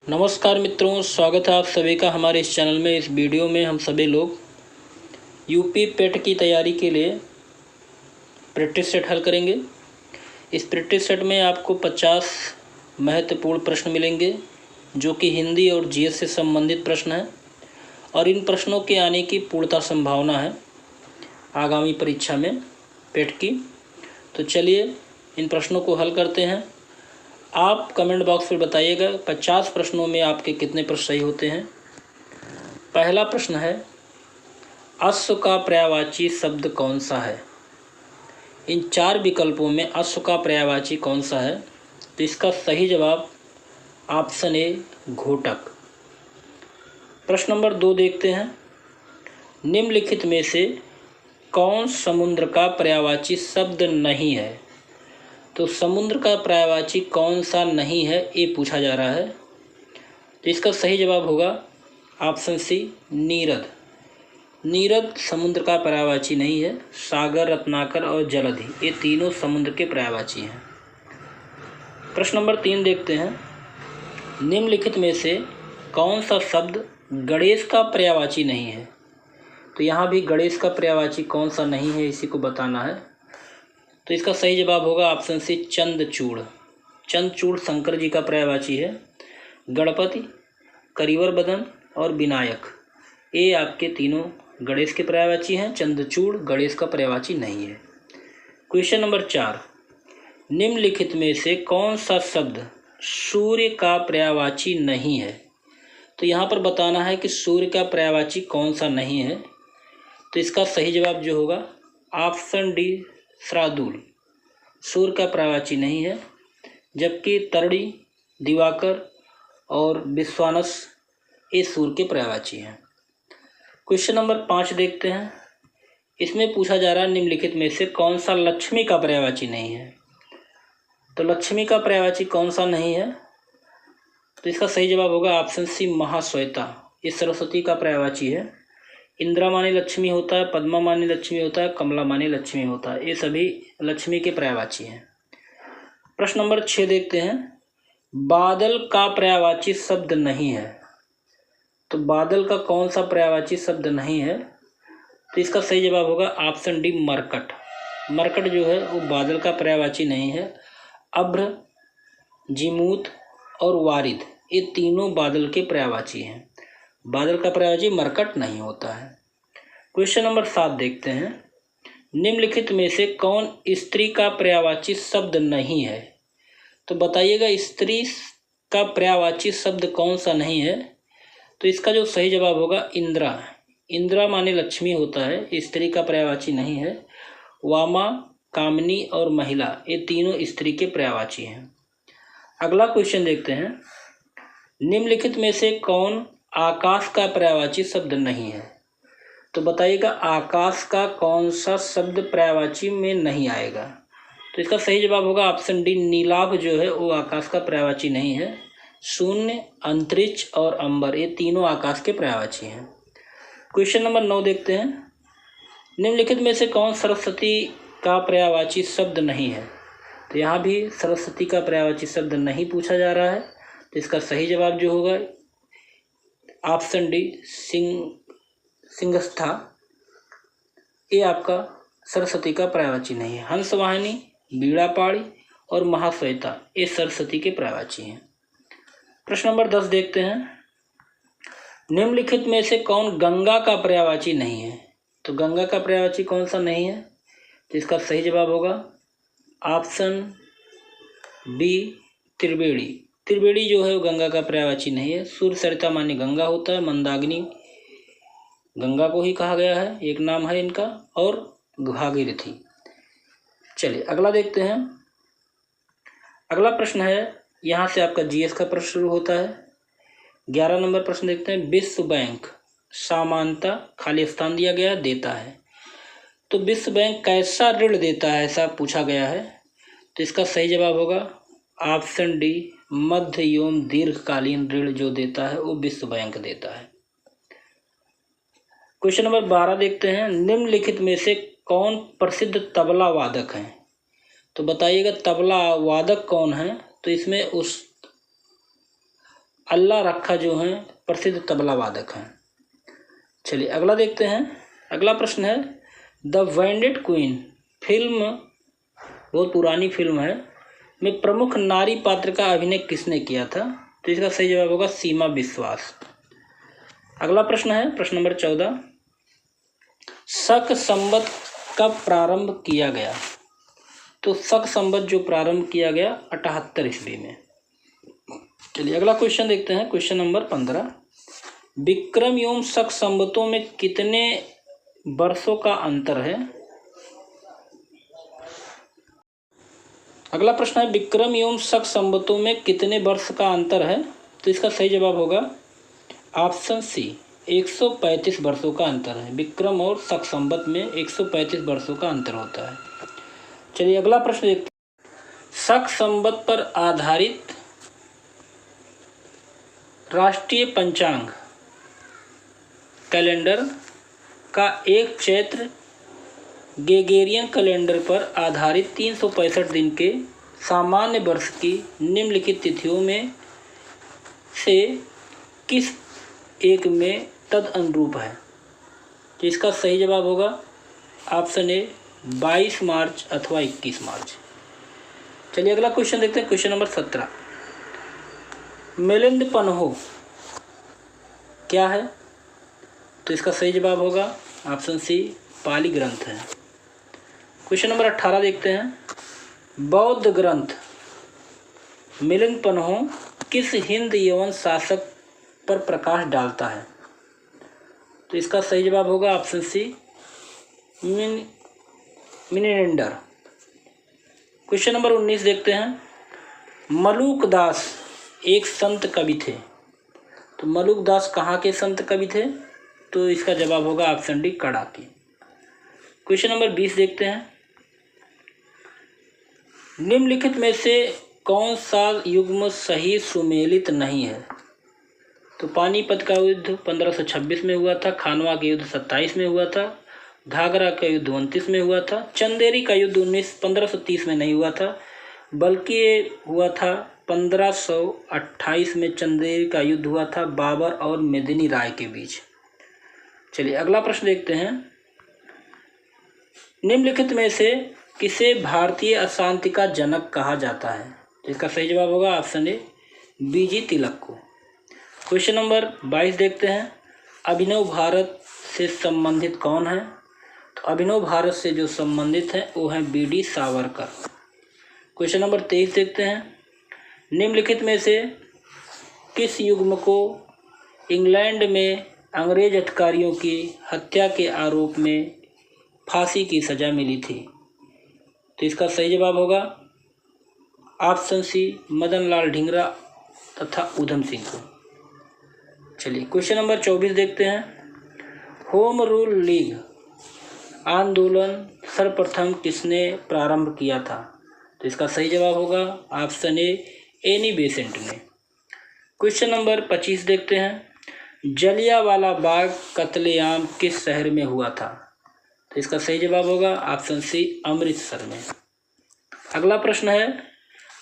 नमस्कार मित्रों, स्वागत है आप सभी का हमारे इस चैनल में। इस वीडियो में हम सभी लोग यूपी पेट की तैयारी के लिए प्रैक्टिस सेट हल करेंगे। इस प्रैक्टिस सेट में आपको 50 महत्वपूर्ण प्रश्न मिलेंगे जो कि हिंदी और जीएस से संबंधित प्रश्न हैं और इन प्रश्नों के आने की पूर्णतः संभावना है आगामी परीक्षा में पेट की। तो चलिए इन प्रश्नों को हल करते हैं। आप कमेंट बॉक्स में बताइएगा 50 प्रश्नों में आपके कितने प्रश्न सही होते हैं। पहला प्रश्न है, अश्व का पर्यायवाची शब्द कौन सा है? इन 4 विकल्पों में अश्व का पर्यायवाची कौन सा है? तो इसका सही जवाब ऑप्शन ए घोटक। प्रश्न नंबर 2 देखते हैं, निम्नलिखित में से कौन समुद्र का पर्यायवाची शब्द नहीं है? तो समुद्र का पर्यायवाची कौन सा नहीं है ये पूछा जा रहा है। तो इसका सही जवाब होगा ऑप्शन सी नीरद। नीरद समुद्र का पर्यायवाची नहीं है। सागर, रत्नाकर और जलधि ये तीनों समुद्र के पर्यायवाची हैं। प्रश्न नंबर 3 देखते हैं, निम्नलिखित में से कौन सा शब्द गणेश का पर्यायवाची नहीं है? तो यहाँ भी गणेश का पर्यायवाची कौन सा नहीं है इसी को बताना है। तो इसका सही जवाब होगा ऑप्शन सी चंद्रचूड़। चंद्रचूड़ शंकर जी का पर्यायवाची है। गणपति, करिवर बदन और विनायक ये आपके तीनों गणेश के पर्यायवाची हैं। चंद्रचूड़ गणेश का पर्यायवाची नहीं है। क्वेश्चन नंबर 4, निम्नलिखित में से कौन सा शब्द सूर्य का पर्यायवाची नहीं है? तो यहाँ पर बताना है कि सूर्य का पर्यायवाची कौन सा नहीं है। तो इसका सही जवाब जो होगा ऑप्शन डी श्रादुल। सूर्य का पर्यायवाची नहीं है, जबकि तरणी, दिवाकर और विश्वानस ये सूर्य के पर्यायवाची हैं। क्वेश्चन नंबर 5 देखते हैं, इसमें पूछा जा रहा है निम्नलिखित में से कौन सा लक्ष्मी का पर्यायवाची नहीं है? तो लक्ष्मी का पर्यायवाची कौन सा नहीं है? तो इसका सही जवाब होगा ऑप्शन सी महाश्वेता। ये सरस्वती का पर्यायवाची है। इंदिरा मानी लक्ष्मी होता है, पद्मा मानी लक्ष्मी होता है, कमला मानी लक्ष्मी होता है। ये सभी लक्ष्मी के पर्यायवाची हैं। प्रश्न नंबर 6 देखते हैं, बादल का पर्यायवाची शब्द नहीं है। तो बादल का कौन सा पर्यायवाची शब्द नहीं है? तो इसका सही जवाब होगा ऑप्शन डी मरकट। मरकट जो है वो बादल का पर्यायवाची नहीं है। अभ्र, जिमूत और वारिद ये तीनों बादल के पर्यायवाची हैं। बादल का पर्यायवाची मरकट नहीं होता है। क्वेश्चन नंबर 7 देखते हैं, निम्नलिखित में से कौन स्त्री का पर्यायवाची शब्द नहीं है? तो बताइएगा स्त्री का पर्यायवाची शब्द कौन सा नहीं है? तो इसका जो सही जवाब होगा इंदिरा। इंदिरा माने लक्ष्मी होता है, स्त्री का पर्यायवाची नहीं है। वामा, कामिनी और महिला ये तीनों स्त्री के पर्यायवाची हैं। अगला क्वेश्चन देखते हैं, निम्नलिखित में से कौन आकाश का पर्यायवाची शब्द नहीं है? तो बताइएगा आकाश का कौन सा शब्द पर्यायवाची में नहीं आएगा? तो इसका सही जवाब होगा ऑप्शन डी नीलाभ जो है वो आकाश का पर्यायवाची नहीं है। शून्य, अंतरिक्ष और अंबर ये तीनों आकाश के पर्यायवाची हैं। क्वेश्चन नंबर 9 देखते हैं, निम्नलिखित में से कौन सरस्वती का पर्यायवाची शब्द नहीं है? तो यहाँ भी सरस्वती का पर्यायवाची शब्द नहीं पूछा जा रहा है। तो इसका सही जवाब जो होगा ऑप्शन डी सिंहस्था ये आपका सरस्वती का पर्यायवाची नहीं है। हंसवाहिनी, बीड़ापाड़ी और महाश्वेता ये सरस्वती के पर्यायवाची हैं। प्रश्न नंबर 10 देखते हैं, निम्नलिखित में से कौन गंगा का पर्यायवाची नहीं है? तो गंगा का पर्यायवाची कौन सा नहीं है? तो इसका सही जवाब होगा ऑप्शन बी त्रिवेणी। त्रिवेणी जो है वो गंगा का पर्यायवाची नहीं है। सूर्य सरिता मानी गंगा होता है। मंदाकिनी गंगा को ही कहा गया है, एक नाम है इनका। और भागीरथी। चलिए अगला देखते हैं। अगला प्रश्न है, यहाँ से आपका जीएस का प्रश्न शुरू होता है। 11 नंबर प्रश्न देखते हैं, विश्व बैंक सामान्यतः खाली स्थान दिया गया देता है। तो विश्व बैंक कैसा ऋण देता है ऐसा पूछा गया है। तो इसका सही जवाब होगा ऑप्शन डी मध्य एवं दीर्घकालीन ऋण जो देता है वो विश्व बैंक देता है। क्वेश्चन नंबर 12 देखते हैं, निम्नलिखित में से कौन प्रसिद्ध तबला वादक हैं? तो बताइएगा तबला वादक कौन है? तो इसमें उस अल्लाह रखा जो हैं प्रसिद्ध तबला वादक हैं। चलिए अगला देखते हैं। अगला प्रश्न है, द वेंडेड क्वीन फिल्म, बहुत पुरानी फिल्म है, में प्रमुख नारी पात्र का अभिनय किसने किया था? तो इसका सही जवाब होगा सीमा विश्वास। अगला प्रश्न है प्रश्न नंबर 14, शक संवत कब प्रारंभ किया गया? तो शक संवत जो प्रारंभ किया गया 78 ईस्वी में। चलिए अगला क्वेश्चन देखते हैं। क्वेश्चन नंबर 15, विक्रम एवं शक संवतों में कितने वर्षों का अंतर है? अगला प्रश्न है, विक्रम एवं शक संवतों में कितने वर्ष का अंतर है? तो इसका सही जवाब होगा ऑप्शन सी, 135 वर्षों का अंतर है। विक्रम और शक संवत में 135 वर्षों का अंतर होता है। चलिए अगला प्रश्न देखते हैं। शक संवत पर आधारित राष्ट्रीय पंचांग कैलेंडर का एक चैत्र ग्रेगोरियन कैलेंडर पर आधारित 365 दिन के सामान्य वर्ष की निम्नलिखित तिथियों में से किस एक में तद अनुरूप है? तो इसका सही जवाब होगा ऑप्शन ए, 22 मार्च अथवा 21 मार्च। चलिए अगला क्वेश्चन देखते हैं। क्वेश्चन नंबर 17, मिलिंद पन्हो क्या है? तो इसका सही जवाब होगा ऑप्शन सी, पाली ग्रंथ है। क्वेश्चन नंबर 18 देखते हैं। बौद्ध ग्रंथ मिलिंद पन्हो किस हिंद यवन शासक पर प्रकाश डालता है? तो इसका सही जवाब होगा ऑप्शन सी, मिनिनेंडर। क्वेश्चन नंबर 19 देखते हैं। मलुक दास एक संत कवि थे, तो मलुक दास कहाँ के संत कवि थे? तो इसका जवाब होगा ऑप्शन डी, कड़ाकी। क्वेश्चन नंबर 20 देखते हैं। निम्नलिखित में से कौन सा युग्म सही सुमेलित नहीं है? तो पानीपत का युद्ध 1526 में हुआ था, खानवा का युद्ध 27 में हुआ था, घाघरा का युद्ध 29 में हुआ था, चंदेरी का युद्ध 1530 में नहीं हुआ था, बल्कि ये हुआ था 1528 में चंदेरी का युद्ध हुआ था बाबर और मेदिनी राय के बीच। चलिए अगला प्रश्न देखते हैं। निम्नलिखित में से किसे भारतीय अशांति का जनक कहा जाता है? इसका सही जवाब होगा ऑप्शन ए, बीजी तिलक को। क्वेश्चन नंबर 22 देखते हैं। अभिनव भारत से संबंधित कौन है? तो अभिनव भारत से जो संबंधित है वो है बीडी सावरकर। क्वेश्चन नंबर 23 देखते हैं। निम्नलिखित में से किस युग्म को इंग्लैंड में अंग्रेज अधिकारियों की हत्या के आरोप में फांसी की सजा मिली थी? तो इसका सही जवाब होगा ऑप्शन सी, मदन लाल ढींगरा तथा ऊधम सिंह को। चलिए क्वेश्चन नंबर 24 देखते हैं। होम रूल लीग आंदोलन सर्वप्रथम किसने प्रारंभ किया था? तो इसका सही जवाब होगा ऑप्शन ए, एनी बेसेंट ने। क्वेश्चन नंबर 25 देखते हैं। जलियांवाला बाग कत्लेआम किस शहर में हुआ था? तो इसका सही जवाब होगा ऑप्शन सी, अमृतसर में। अगला प्रश्न है,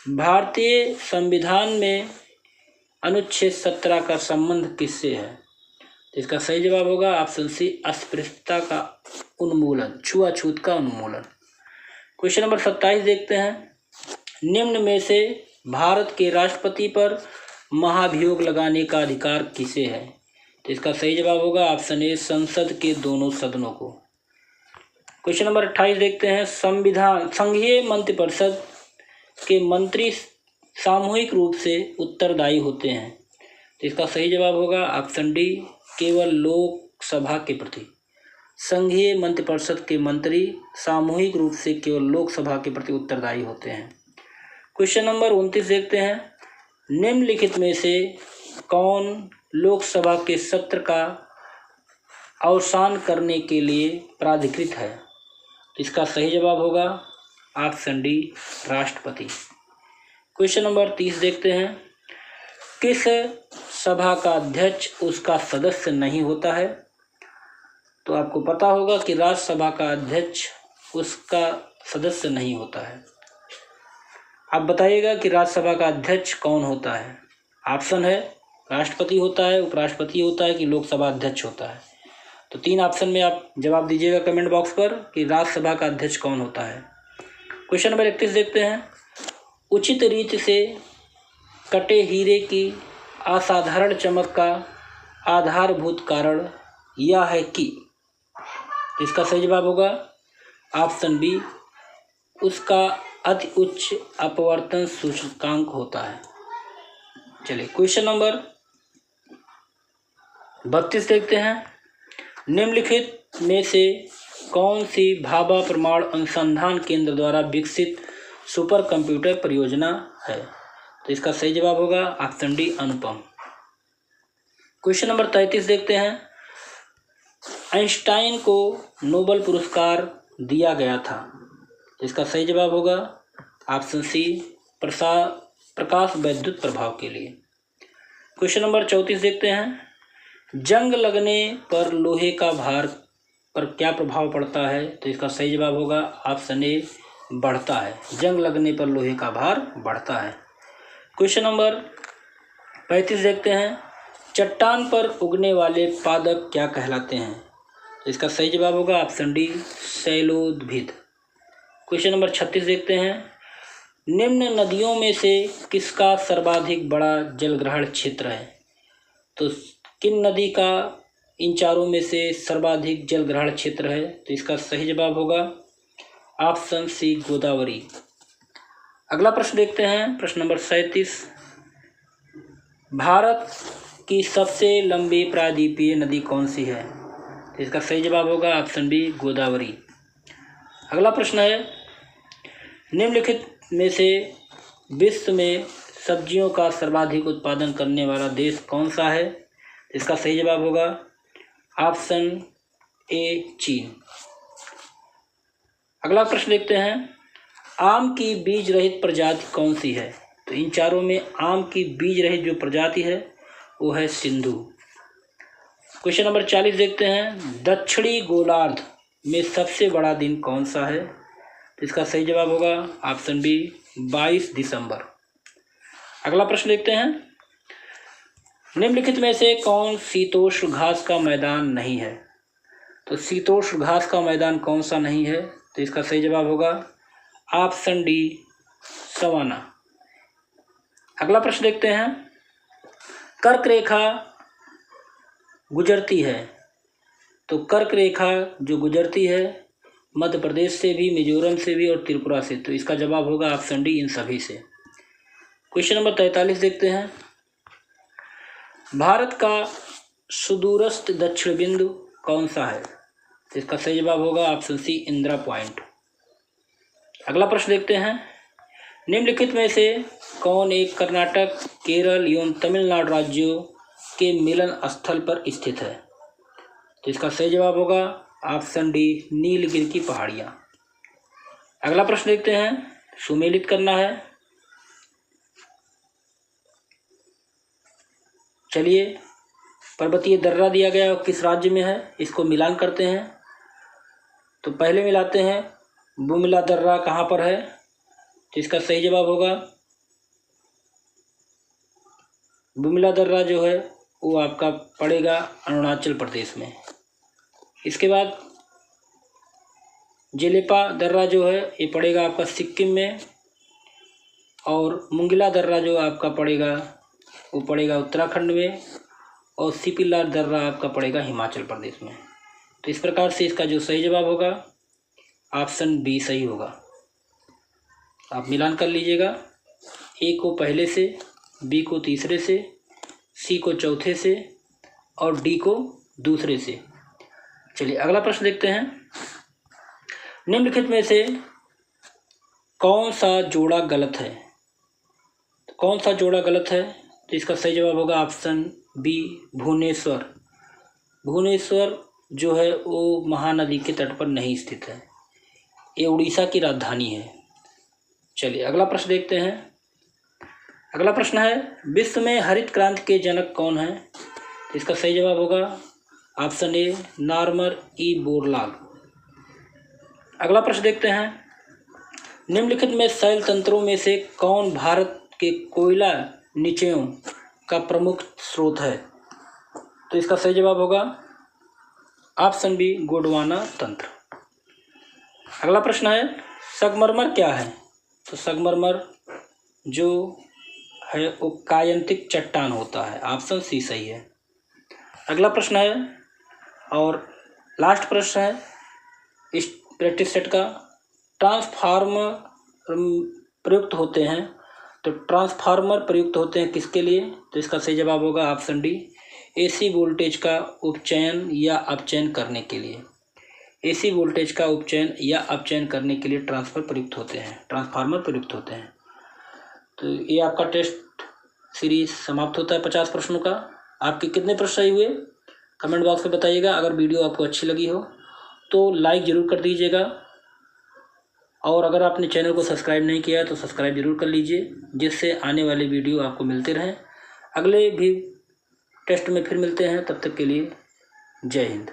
भारतीय संविधान में अनुच्छेद 17 का संबंध किससे है? तो इसका सही जवाब होगा ऑप्शन सी, अस्पृश्यता का उन्मूलन, छुआछूत का उन्मूलन। क्वेश्चन नंबर 27 देखते हैं। निम्न में से भारत के राष्ट्रपति पर महाभियोग लगाने का अधिकार किसे है? तो इसका सही जवाब होगा ऑप्शन ए, संसद के दोनों सदनों को। क्वेश्चन नंबर 28 देखते हैं। संघीय मंत्रिपरिषद के मंत्री सामूहिक रूप से उत्तरदायी होते हैं? तो इसका सही जवाब होगा ऑप्शन डी, केवल लोकसभा के प्रति। संघीय मंत्रिपरिषद के मंत्री सामूहिक रूप से केवल लोकसभा के प्रति उत्तरदायी होते हैं। क्वेश्चन नंबर 29 देखते हैं। निम्नलिखित में से कौन लोकसभा के सत्र का अवसान करने के लिए प्राधिकृत है? इसका सही जवाब होगा ऑप्शन डी, राष्ट्रपति। क्वेश्चन नंबर 30 देखते हैं। किस सभा का अध्यक्ष उसका सदस्य नहीं होता है? तो आपको पता होगा कि राज्यसभा का अध्यक्ष उसका सदस्य नहीं होता है। आप बताइएगा कि राज्यसभा का अध्यक्ष कौन होता है? ऑप्शन है राष्ट्रपति होता है, उपराष्ट्रपति होता है कि लोकसभा अध्यक्ष होता है? तो 3 ऑप्शन में आप जवाब दीजिएगा कमेंट बॉक्स पर कि राज्यसभा का अध्यक्ष कौन होता है। क्वेश्चन नंबर 31 देखते हैं। उचित रीति से कटे हीरे की असाधारण चमक का आधारभूत कारण यह है कि, इसका सही जवाब होगा ऑप्शन बी, उसका अति उच्च अपवर्तन सूचकांक होता है। चलिए क्वेश्चन नंबर 32 देखते हैं। निम्नलिखित में से कौन सी भाभा प्रमाण अनुसंधान केंद्र द्वारा विकसित सुपर कंप्यूटर परियोजना है? तो इसका सही जवाब होगा ऑप्शन डी, अनुपम। क्वेश्चन नंबर 33 देखते हैं। आइंस्टाइन को नोबेल पुरस्कार दिया गया था। इसका सही जवाब होगा ऑप्शन सी, प्रकाश वैद्युत प्रभाव के लिए। क्वेश्चन नंबर 34 देखते हैं। जंग लगने पर लोहे का भार पर क्या प्रभाव पड़ता है? तो इसका सही जवाब होगा ऑप्शन ए, बढ़ता है। जंग लगने पर लोहे का भार बढ़ता है। क्वेश्चन नंबर 35 देखते हैं। चट्टान पर उगने वाले पादप क्या कहलाते हैं? तो इसका सही जवाब होगा ऑप्शन डी, शैलोद्भिद। क्वेश्चन नंबर 36 देखते हैं। निम्न नदियों में से किसका सर्वाधिक बड़ा जलग्रहण क्षेत्र है? तो किन नदी का इन चारों में से सर्वाधिक जलग्रहण क्षेत्र है? तो इसका सही जवाब होगा ऑप्शन सी, गोदावरी। अगला प्रश्न देखते हैं, प्रश्न नंबर 37। भारत की सबसे लंबी प्रायद्वीपीय नदी कौन सी है? तो इसका सही जवाब होगा ऑप्शन बी, गोदावरी। अगला प्रश्न है। निम्नलिखित में से विश्व में सब्जियों का सर्वाधिक उत्पादन करने वाला देश कौन सा है? इसका सही जवाब होगा ऑप्शन ए, चीन। अगला प्रश्न देखते हैं। आम की बीज रहित प्रजाति कौन सी है? तो इन चारों में आम की बीज रहित जो प्रजाति है वो है सिंधु। क्वेश्चन नंबर 40 देखते हैं। दक्षिणी गोलार्ध में सबसे बड़ा दिन कौन सा है? तो इसका सही जवाब होगा ऑप्शन बी, 22 दिसंबर। अगला प्रश्न देखते हैं। निम्नलिखित में से कौन शीतोष्ण घास का मैदान नहीं है? तो शीतोष्ण घास का मैदान कौन सा नहीं है? तो इसका सही जवाब होगा ऑप्शन डी, सवाना। अगला प्रश्न देखते हैं। कर्क रेखा गुजरती है, तो कर्क रेखा जो गुजरती है मध्य प्रदेश से भी, मिजोरम से भी और त्रिपुरा से, तो इसका जवाब होगा ऑप्शन डी, इन सभी से। क्वेश्चन नंबर 43 देखते हैं। भारत का सुदूरस्थ दक्षिण बिंदु कौन सा है? तो इसका सही जवाब होगा ऑप्शन सी, इंदिरा पॉइंट। अगला प्रश्न देखते हैं। निम्नलिखित में से कौन एक कर्नाटक, केरल एवं तमिलनाडु राज्यों के मिलन स्थल पर स्थित है? तो इसका सही जवाब होगा ऑप्शन डी, नीलगिरी की पहाड़ियाँ। अगला प्रश्न देखते हैं, सुमेलित करना है। चलिए, पर्वतीय दर्रा दिया गया है, किस राज्य में है इसको मिलान करते हैं। तो पहले मिलाते हैं, बुमला दर्रा कहाँ पर है? तो इसका सही जवाब होगा बुमला दर्रा जो है वो आपका पड़ेगा अरुणाचल प्रदेश में। इसके बाद जेलेपा दर्रा जो है ये पड़ेगा आपका सिक्किम में, और मुंगिला दर्रा जो आपका पड़ेगा वो पड़ेगा उत्तराखंड में, और सिपिलार दर्रा आपका पड़ेगा हिमाचल प्रदेश में। तो इस प्रकार से इसका जो सही जवाब होगा ऑप्शन बी सही होगा। आप मिलान कर लीजिएगा, ए को पहले से, बी को तीसरे से, सी को चौथे से और डी को दूसरे से। चलिए अगला प्रश्न देखते हैं। निम्नलिखित में से कौन सा जोड़ा गलत है? तो कौन सा जोड़ा गलत है? तो इसका सही जवाब होगा ऑप्शन बी, भुवनेश्वर। भुवनेश्वर जो है वो महानदी के तट पर नहीं स्थित है, ये उड़ीसा की राजधानी है। चलिए अगला प्रश्न देखते हैं। अगला प्रश्न है, विश्व में हरित क्रांति के जनक कौन है? तो इसका सही जवाब होगा option A, Norman E Borlaug. अगला प्रश्न देखते हैं। निम्नलिखित में शैल तंत्रों में से कौन भारत के कोयला निचयों का प्रमुख स्रोत है? तो इसका सही जवाब होगा ऑप्शन बी, गोंडवाना तंत्र। अगला प्रश्न है, संगमरमर क्या है? तो संगमरमर जो है वो कायंतिक चट्टान होता है। ऑप्शन सी सही है। अगला प्रश्न है और लास्ट प्रश्न है इस प्रैक्टिस सेट का, ट्रांसफार्मर प्रयुक्त होते हैं। तो ट्रांसफार्मर प्रयुक्त होते हैं किसके लिए? तो इसका सही जवाब होगा ऑप्शन डी, एसी वोल्टेज का उपचयन या अपचयन करने के लिए। एसी वोल्टेज का उपचयन या अपचयन करने के लिए ट्रांसफार्मर प्रयुक्त होते हैं। तो ये आपका टेस्ट सीरीज समाप्त होता है 50 प्रश्नों का। आपके कितने प्रश्न सही हुए कमेंट बॉक्स में बताइएगा। अगर वीडियो आपको अच्छी लगी हो तो लाइक ज़रूर कर दीजिएगा, और अगर आपने चैनल को सब्सक्राइब नहीं किया तो सब्सक्राइब जरूर कर लीजिए, जिससे आने वाले वीडियो आपको मिलते रहें। अगले भी टेस्ट में फिर मिलते हैं, तब तक के लिए जय हिंद।